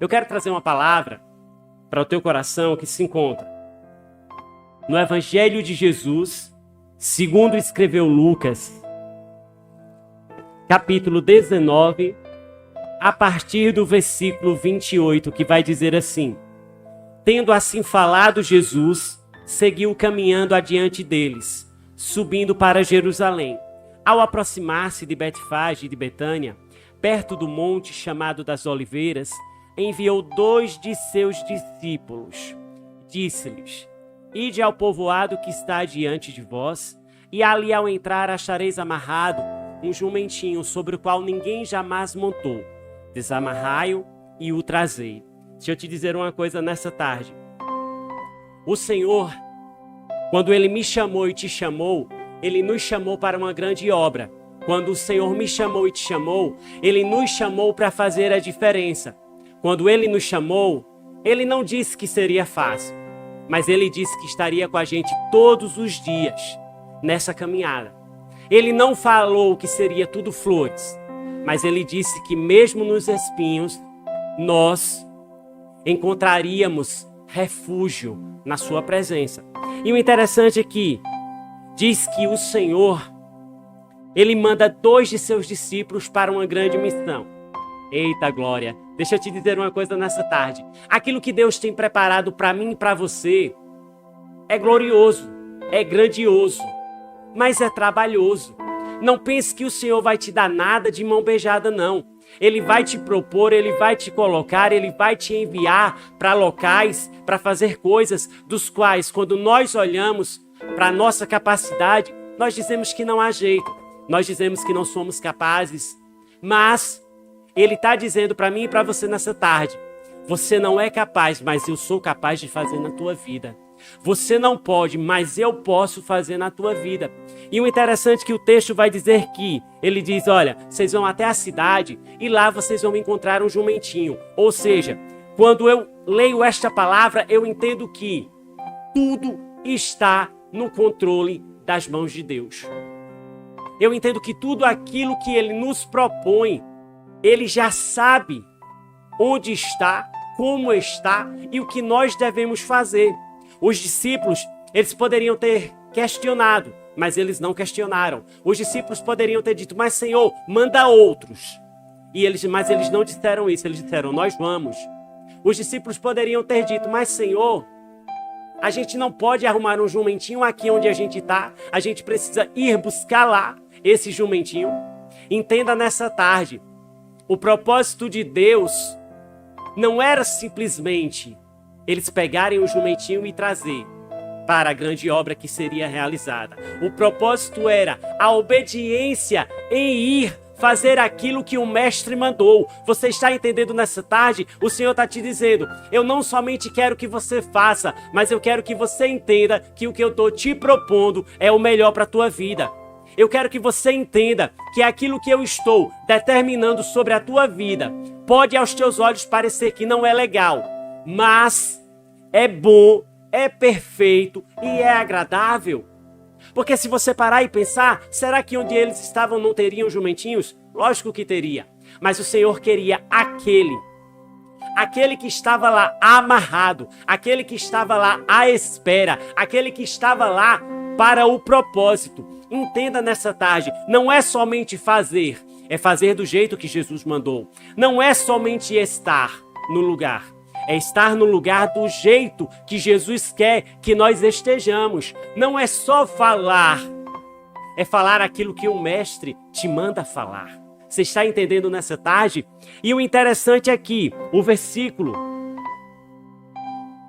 Eu quero trazer uma palavra para o teu coração que se encontra no Evangelho de Jesus, segundo escreveu Lucas, capítulo 19, a partir do versículo 28, que vai dizer assim: Tendo assim falado Jesus, seguiu caminhando adiante deles, subindo para Jerusalém. Ao aproximar-se de Betfage e de Betânia, perto do monte chamado das Oliveiras, enviou 2 de seus discípulos. Disse-lhes: Ide ao povoado que está diante de vós, e ali ao entrar achareis amarrado um jumentinho sobre o qual ninguém jamais montou. Desamarrai-o e o trazei. Deixa eu te dizer uma coisa nessa tarde. O Senhor, quando Ele me chamou e te chamou, Ele nos chamou para uma grande obra. Quando o Senhor me chamou e te chamou, Ele nos chamou para fazer a diferença. Quando Ele nos chamou, Ele não disse que seria fácil, mas Ele disse que estaria com a gente todos os dias nessa caminhada. Ele não falou que seria tudo flores, mas Ele disse que mesmo nos espinhos, nós encontraríamos refúgio na sua presença. E o interessante é que diz que o Senhor, Ele manda 2 de seus discípulos para uma grande missão. Eita glória! Deixa eu te dizer uma coisa nessa tarde. Aquilo que Deus tem preparado para mim e para você é glorioso, é grandioso, mas é trabalhoso. Não pense que o Senhor vai te dar nada de mão beijada, não. Ele vai te propor, Ele vai te colocar, Ele vai te enviar para locais, para fazer coisas dos quais, quando nós olhamos para a nossa capacidade, nós dizemos que não há jeito. Nós dizemos que não somos capazes. Mas Ele está dizendo para mim e para você nessa tarde: você não é capaz, mas eu sou capaz de fazer na tua vida. Você não pode, mas eu posso fazer na tua vida. E o interessante é que o texto vai dizer que ele diz: olha, vocês vão até a cidade e lá vocês vão encontrar um jumentinho. Ou seja, quando eu leio esta palavra, eu entendo que tudo está no controle das mãos de Deus. Eu entendo que tudo aquilo que Ele nos propõe, Ele já sabe onde está, como está e o que nós devemos fazer. Os discípulos, eles poderiam ter questionado, mas eles não questionaram. Os discípulos poderiam ter dito: mas Senhor, manda outros. Mas eles não disseram isso, eles disseram: nós vamos. Os discípulos poderiam ter dito: mas Senhor, a gente não pode arrumar um jumentinho aqui onde a gente está. A gente precisa ir buscar lá esse jumentinho. Entenda nessa tarde, o propósito de Deus não era simplesmente eles pegarem o jumentinho e trazer para a grande obra que seria realizada. O propósito era a obediência em ir fazer aquilo que o mestre mandou. Você está entendendo nessa tarde? O Senhor está te dizendo: eu não somente quero que você faça, mas eu quero que você entenda que o que eu estou te propondo é o melhor para a tua vida. Eu quero que você entenda que aquilo que eu estou determinando sobre a tua vida pode aos teus olhos parecer que não é legal, mas é bom, é perfeito e é agradável. Porque se você parar e pensar, será que onde eles estavam não teriam jumentinhos? Lógico que teria. Mas o Senhor queria aquele que estava lá amarrado, aquele que estava lá à espera, aquele que estava lá para o propósito. Entenda nessa tarde, não é somente fazer, é fazer do jeito que Jesus mandou. Não é somente estar no lugar, é estar no lugar do jeito que Jesus quer que nós estejamos. Não é só falar, é falar aquilo que o mestre te manda falar. Você está entendendo nessa tarde? E o interessante é que o versículo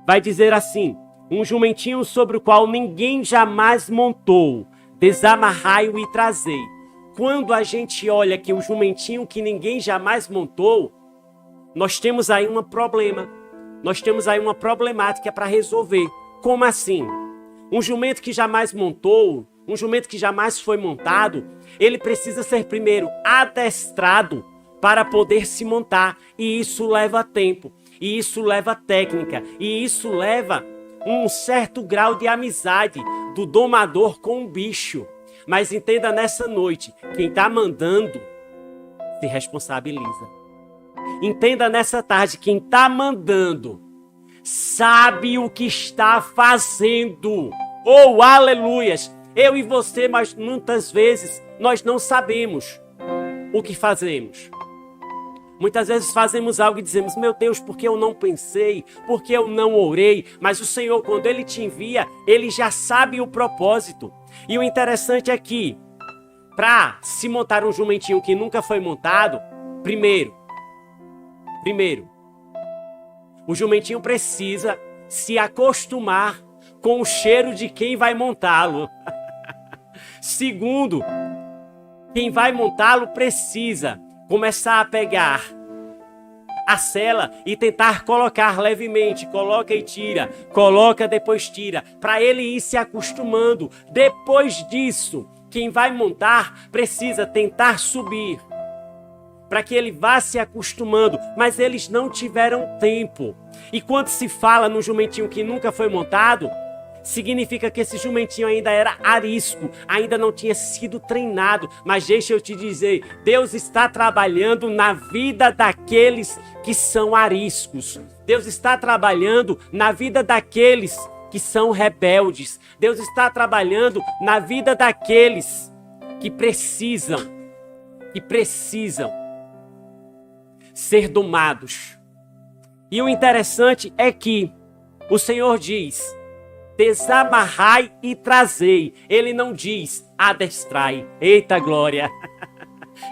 vai dizer assim: um jumentinho sobre o qual ninguém jamais montou, desamarrai-o e trazei. Quando a gente olha que o jumentinho que ninguém jamais montou, nós temos aí um problema. Nós temos aí uma problemática para resolver. Como assim? Um jumento que jamais montou, um jumento que jamais foi montado, ele precisa ser primeiro adestrado para poder se montar. E isso leva tempo, e isso leva técnica, e isso leva um certo grau de amizade do domador com o bicho. Mas entenda nessa noite, quem está mandando se responsabiliza. Entenda nessa tarde, quem está mandando sabe o que está fazendo. Oh, aleluias! Eu e você, mas muitas vezes nós não sabemos o que fazemos. Muitas vezes fazemos algo e dizemos, meu Deus, porque eu não pensei, porque eu não orei. Mas o Senhor, quando Ele te envia, Ele já sabe o propósito. E o interessante é que, para se montar um jumentinho que nunca foi montado, primeiro, o jumentinho precisa se acostumar com o cheiro de quem vai montá-lo. Segundo, quem vai montá-lo precisa começar a pegar a sela e tentar colocar levemente. Coloca e tira, coloca, depois tira, para ele ir se acostumando. Depois disso, quem vai montar precisa tentar subir, para que ele vá se acostumando, mas eles não tiveram tempo. E quando se fala no jumentinho que nunca foi montado, significa que esse jumentinho ainda era arisco, ainda não tinha sido treinado. Mas deixa eu te dizer, Deus está trabalhando na vida daqueles que são ariscos. Deus está trabalhando na vida daqueles que são rebeldes. Deus está trabalhando na vida daqueles que precisam ser domados. E o interessante é que o Senhor diz, desamarrai e trazei. Ele não diz adestrai. Eita glória!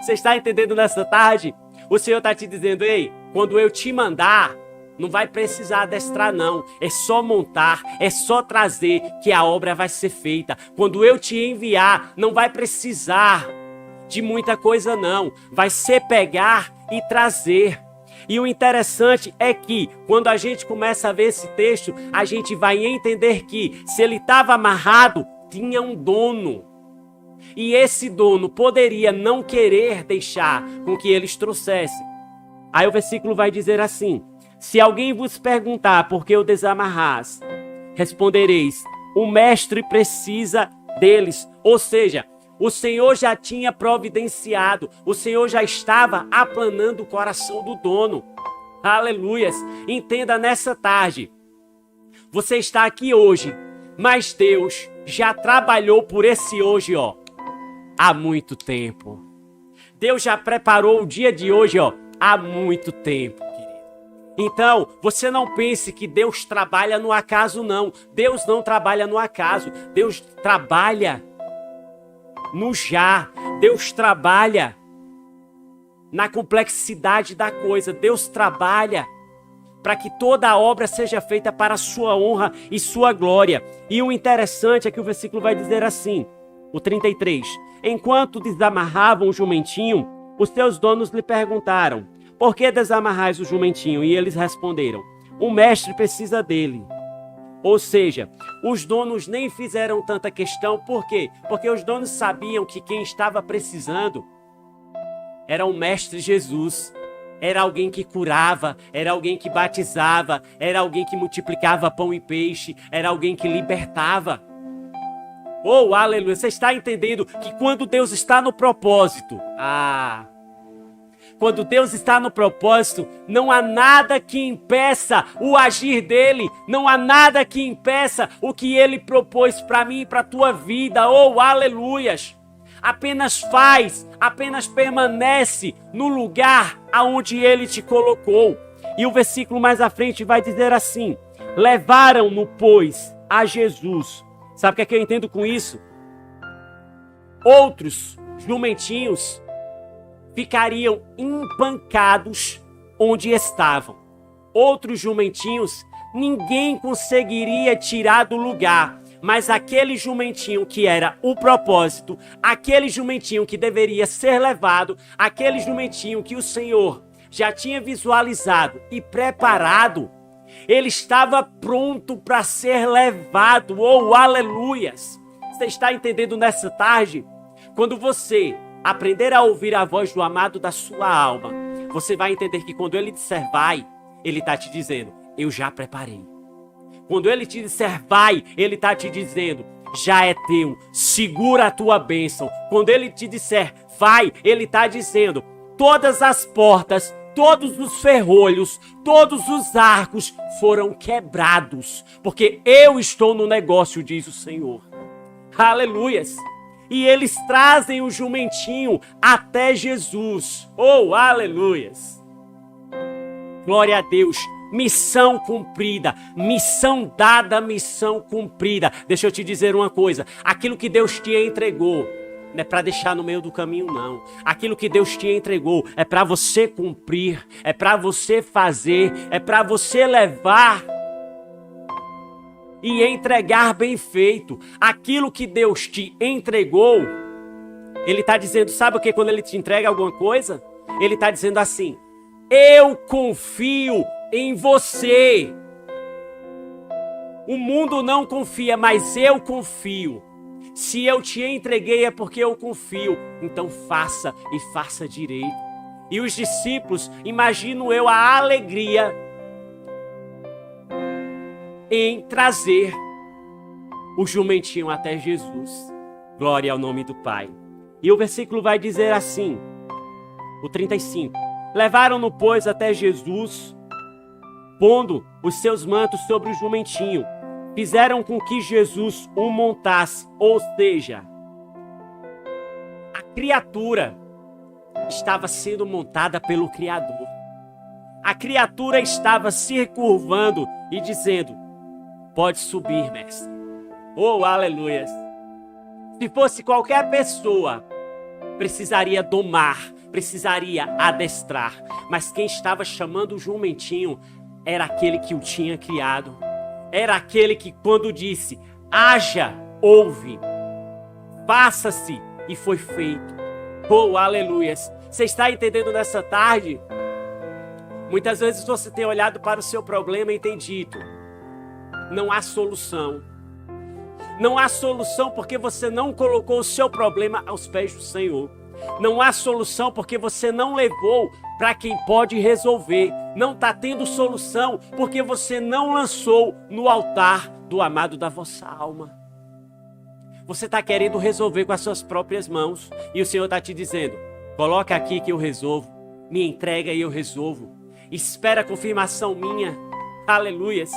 Você está entendendo nessa tarde? O Senhor está te dizendo, ei, quando eu te mandar, não vai precisar adestrar não. É só montar, é só trazer que a obra vai ser feita. Quando eu te enviar, não vai precisar de muita coisa não. Vai ser pegar e trazer. E o interessante é que, quando a gente começa a ver esse texto, a gente vai entender que, se ele estava amarrado, tinha um dono. E esse dono poderia não querer deixar com que eles trouxessem. Aí o versículo vai dizer assim, se alguém vos perguntar por que o desamarrás, respondereis, o mestre precisa deles. Ou seja, o Senhor já tinha providenciado, o Senhor já estava aplanando o coração do dono. Aleluias! Entenda nessa tarde, você está aqui hoje, mas Deus já trabalhou por esse hoje, há muito tempo. Deus já preparou o dia de hoje, há muito tempo, querido. Então, você não pense que Deus trabalha no acaso, não. Deus não trabalha no acaso. Deus trabalha no já. Deus trabalha na complexidade da coisa. Deus trabalha para que toda a obra seja feita para a sua honra e sua glória. E o interessante é que o versículo vai dizer assim, o 33. Enquanto desamarravam o jumentinho, os seus donos lhe perguntaram, por que desamarrais o jumentinho? E eles responderam, o mestre precisa dele. Ou seja, os donos nem fizeram tanta questão. Por quê? Porque os donos sabiam que quem estava precisando era o Mestre Jesus. Era alguém que curava, era alguém que batizava, era alguém que multiplicava pão e peixe, era alguém que libertava. Oh, aleluia! Você está entendendo que quando Deus está no propósito, quando Deus está no propósito, não há nada que impeça o agir dele. Não há nada que impeça o que ele propôs para mim e para a tua vida. Oh, aleluias! Apenas faz, apenas permanece no lugar aonde ele te colocou. E o versículo mais à frente vai dizer assim, levaram-no, pois, a Jesus. Sabe o que é que eu entendo com isso? Outros jumentinhos ficariam empancados onde estavam. Outros jumentinhos ninguém conseguiria tirar do lugar, mas aquele jumentinho que era o propósito, aquele jumentinho que deveria ser levado, aquele jumentinho que o Senhor já tinha visualizado e preparado, ele estava pronto para ser levado. Oh, aleluias! Você está entendendo nessa tarde? Quando você aprender a ouvir a voz do amado da sua alma, você vai entender que quando ele disser vai, ele está te dizendo, eu já preparei. Quando ele te disser vai, ele está te dizendo, já é teu, segura a tua bênção. Quando ele te disser vai, ele está dizendo, todas as portas todos os ferrolhos, todos os arcos foram quebrados, porque eu estou no negócio, diz o Senhor. Aleluias! E eles trazem o jumentinho até Jesus. Oh, aleluias! Glória a Deus! Missão cumprida, missão dada, missão cumprida. Deixa eu te dizer uma coisa, aquilo que Deus te entregou não é para deixar no meio do caminho, não. Aquilo que Deus te entregou é para você cumprir, é para você fazer, é para você levar e entregar bem feito. Aquilo que Deus te entregou, Ele está dizendo, sabe o que? Quando Ele te entrega alguma coisa, Ele está dizendo assim, eu confio em você. O mundo não confia, mas eu confio. Se eu te entreguei é porque eu confio. Então faça e faça direito. E os discípulos, imagino eu a alegria em trazer o jumentinho até Jesus. Glória ao nome do Pai. E o versículo vai dizer assim, o 35. Levaram-no, pois, até Jesus, pondo os seus mantos sobre o jumentinho, fizeram com que Jesus o montasse, ou seja, a criatura estava sendo montada pelo Criador. A criatura estava se curvando e dizendo, pode subir, mestre. Oh, aleluia! Se fosse qualquer pessoa, precisaria domar, precisaria adestrar, mas quem estava chamando o jumentinho era aquele que o tinha criado. Era aquele que quando disse, haja, ouve, faça-se, e foi feito. Oh, aleluias! Você está entendendo nessa tarde? Muitas vezes você tem olhado para o seu problema e tem dito, não há solução. Não há solução porque você não colocou o seu problema aos pés do Senhor. Não há solução porque você não levou para quem pode resolver. Não está tendo solução porque você não lançou no altar do amado da vossa alma. Você está querendo resolver com as suas próprias mãos. E o Senhor está te dizendo, coloca aqui que eu resolvo. Me entrega e eu resolvo. Espera a confirmação minha. Aleluias.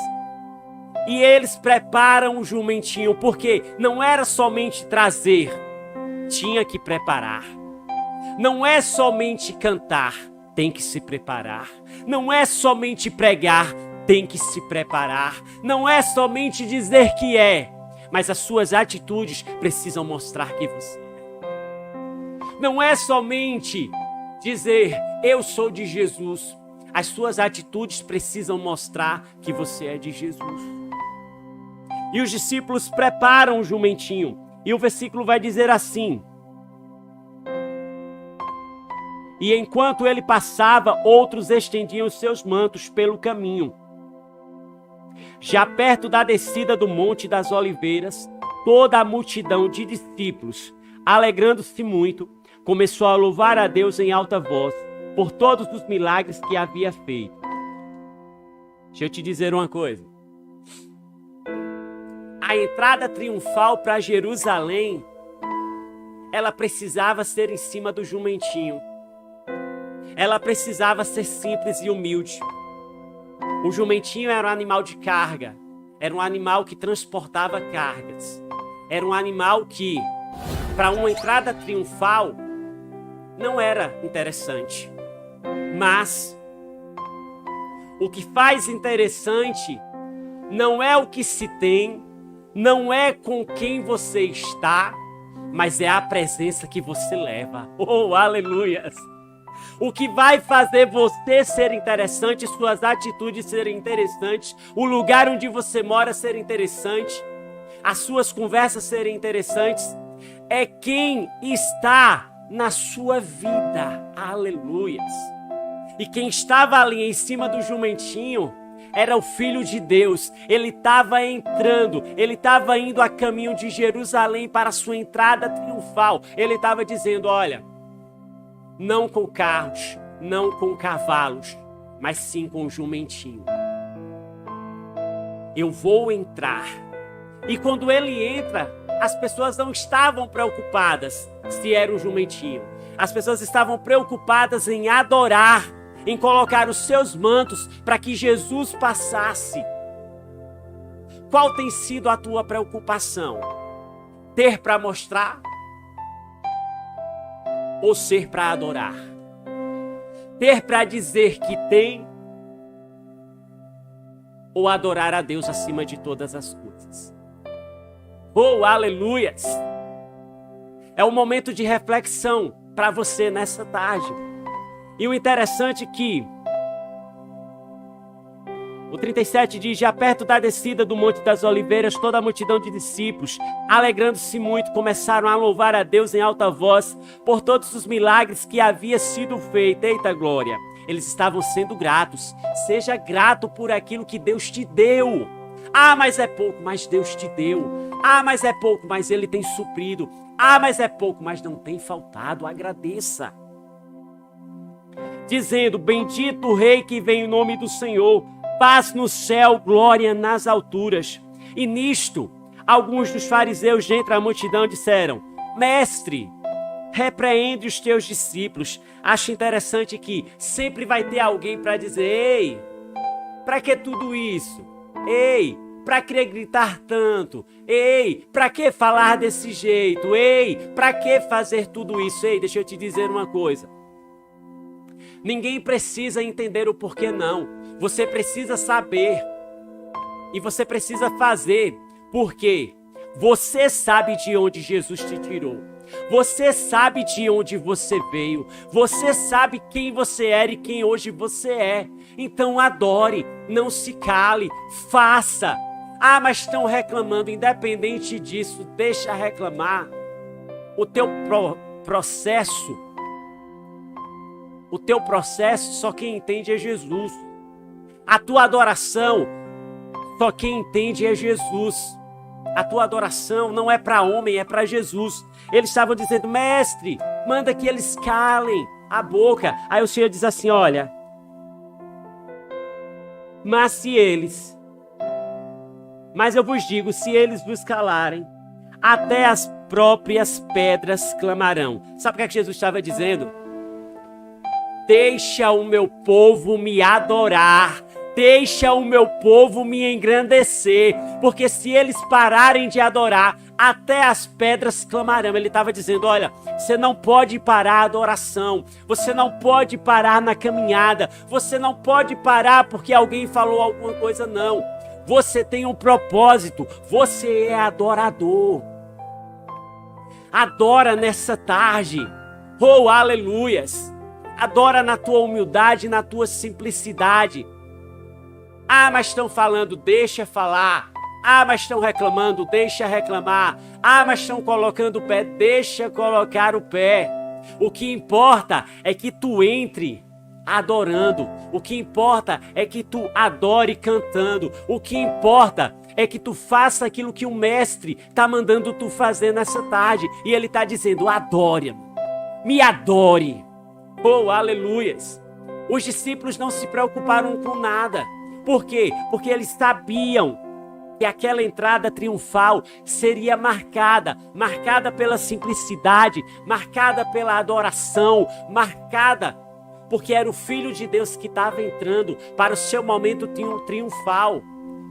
E eles preparam o jumentinho, porque não era somente trazer, tinha que preparar. Não é somente cantar, tem que se preparar. Não é somente pregar, tem que se preparar. Não é somente dizer que é, mas as suas atitudes precisam mostrar que você é. Não é somente dizer, eu sou de Jesus. As suas atitudes precisam mostrar que você é de Jesus. E os discípulos preparam o jumentinho. E o versículo vai dizer assim, e enquanto ele passava, outros estendiam os seus mantos pelo caminho. Já perto da descida do Monte das Oliveiras, toda a multidão de discípulos, alegrando-se muito, começou a louvar a Deus em alta voz, por todos os milagres que havia feito. Deixa eu te dizer uma coisa. A entrada triunfal para Jerusalém, ela precisava ser em cima do jumentinho. Ela precisava ser simples e humilde. O jumentinho era um animal de carga. Era um animal que transportava cargas. Era um animal que, para uma entrada triunfal, não era interessante. Mas, o que faz interessante não é o que se tem, não é com quem você está, mas é a presença que você leva. Oh, aleluias! O que vai fazer você ser interessante, suas atitudes serem interessantes, o lugar onde você mora ser interessante, as suas conversas serem interessantes, é quem está na sua vida. Aleluias! E quem estava ali em cima do jumentinho era o Filho de Deus. Ele estava entrando, ele estava indo a caminho de Jerusalém para a sua entrada triunfal. Ele estava dizendo, olha, não com carros, não com cavalos, mas sim com o jumentinho. Eu vou entrar. E quando ele entra, as pessoas não estavam preocupadas se era o jumentinho. As pessoas estavam preocupadas em adorar, em colocar os seus mantos para que Jesus passasse. Qual tem sido a tua preocupação? Ter para mostrar? Ou ser para adorar? Ter para dizer que tem? Ou adorar a Deus acima de todas as coisas? Oh, aleluias! É um momento de reflexão para você nessa tarde. E o interessante é que o 37 diz: já perto da descida do Monte das Oliveiras, toda a multidão de discípulos, alegrando-se muito, começaram a louvar a Deus em alta voz por todos os milagres que havia sido feito. Eita glória! Eles estavam sendo gratos. Seja grato por aquilo que Deus te deu. Ah, mas é pouco, mas Deus te deu. Ah, mas é pouco, mas Ele tem suprido. Ah, mas é pouco, mas não tem faltado. Agradeça. Dizendo: bendito o Rei que vem em nome do Senhor. Paz no céu, glória nas alturas. E nisto, alguns dos fariseus dentre a multidão disseram: Mestre, repreende os teus discípulos. Acho interessante que sempre vai ter alguém para dizer: ei, para que tudo isso? Ei, para que gritar tanto? Ei, para que falar desse jeito? Ei, para que fazer tudo isso? Ei, deixa eu te dizer uma coisa. Ninguém precisa entender o porquê não. Você precisa saber. E você precisa fazer. Porque você sabe de onde Jesus te tirou. Você sabe de onde você veio. Você sabe quem você era e quem hoje você é. Então adore, não se cale, faça. Ah, mas estão reclamando. Independente disso, deixa reclamar. O teu processo só quem entende é Jesus. A tua adoração, só quem entende é Jesus. A tua adoração não é para homem, é para Jesus. Eles estavam dizendo: mestre, manda que eles calem a boca. Aí o Senhor diz assim: olha, mas eu vos digo, se eles vos calarem, até as próprias pedras clamarão. Sabe o que é que Jesus estava dizendo? Deixa o meu povo me adorar. Deixa o meu povo me engrandecer. Porque se eles pararem de adorar, até as pedras clamarão. Ele estava dizendo: olha, você não pode parar a adoração. Você não pode parar na caminhada. Você não pode parar porque alguém falou alguma coisa, não. Você tem um propósito. Você é adorador. Adora nessa tarde. Oh, aleluias. Adora na tua humildade, na tua simplicidade. Ah, mas estão falando, deixa falar. Ah, mas estão reclamando, deixa reclamar. Ah, mas estão colocando o pé, deixa colocar o pé. O que importa é que tu entre adorando. O que importa é que tu adore cantando. O que importa é que tu faça aquilo que o mestre está mandando tu fazer nessa tarde. E ele está dizendo: adore, me adore. Oh, aleluias! Os discípulos não se preocuparam com nada. Por quê? Porque eles sabiam que aquela entrada triunfal seria marcada pela simplicidade, marcada pela adoração, marcada porque era o Filho de Deus que estava entrando para o seu momento triunfal,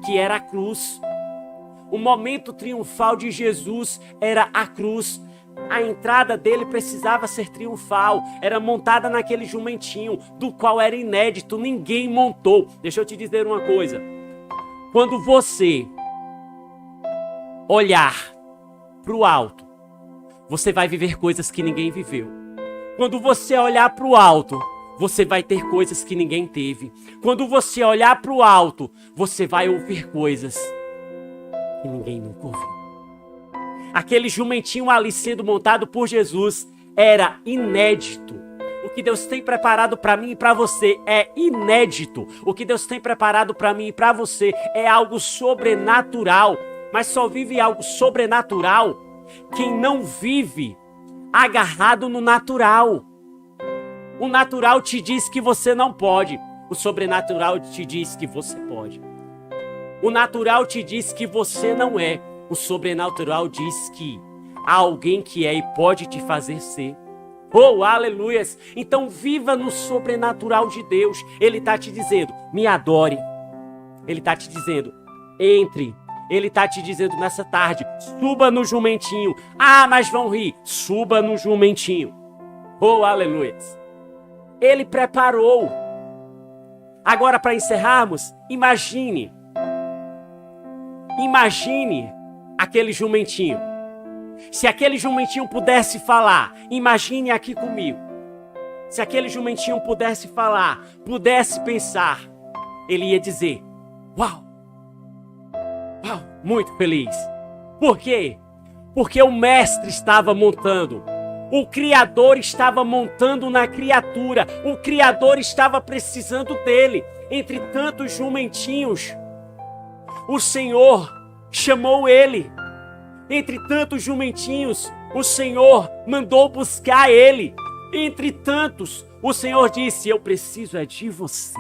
que era a cruz. O momento triunfal de Jesus era a cruz. A entrada dele precisava ser triunfal, era montada naquele jumentinho, do qual era inédito, ninguém montou. Deixa eu te dizer uma coisa, quando você olhar para o alto, você vai viver coisas que ninguém viveu. Quando você olhar para o alto, você vai ter coisas que ninguém teve. Quando você olhar para o alto, você vai ouvir coisas que ninguém nunca ouviu. Aquele jumentinho ali sendo montado por Jesus era inédito. O que Deus tem preparado para mim e para você é inédito. O que Deus tem preparado para mim e para você é algo sobrenatural. Mas só vive algo sobrenatural quem não vive agarrado no natural. O natural te diz que você não pode. O sobrenatural te diz que você pode. O natural te diz que você não é. O sobrenatural diz que há alguém que é e pode te fazer ser. Oh, aleluias! Então viva no sobrenatural de Deus. Ele está te dizendo, me adore. Ele está te dizendo, entre. Ele está te dizendo nessa tarde, suba no jumentinho. Ah, mas vão rir. Suba no jumentinho. Oh, aleluias! Ele preparou. Agora, para encerrarmos, imagine aquele jumentinho. Se aquele jumentinho pudesse falar, imagine aqui comigo. Se aquele jumentinho pudesse falar, pudesse pensar, ele ia dizer, uau, uau, muito feliz. Por quê? Porque o mestre estava montando. O Criador estava montando na criatura. O Criador estava precisando dele. Entre tantos jumentinhos, o Senhor chamou ele. Entre tantos jumentinhos, o Senhor mandou buscar ele. Entre tantos, o Senhor disse, eu preciso é de você.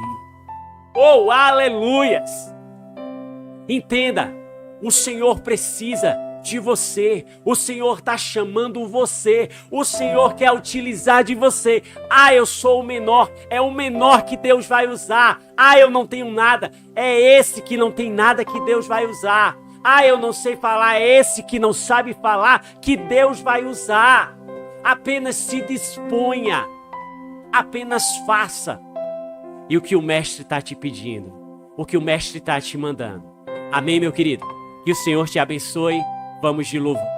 Oh, aleluias! Entenda, o Senhor precisa de você. O Senhor está chamando você. O Senhor quer utilizar de você. Ah, eu sou o menor. É o menor que Deus vai usar. Ah, eu não tenho nada. É esse que não tem nada que Deus vai usar. Ah, eu não sei falar. É esse que não sabe falar que Deus vai usar. Apenas se disponha. Apenas faça. E o que o mestre está te pedindo. O que o mestre está te mandando. Amém, meu querido? Que o Senhor te abençoe. Vamos de louvor.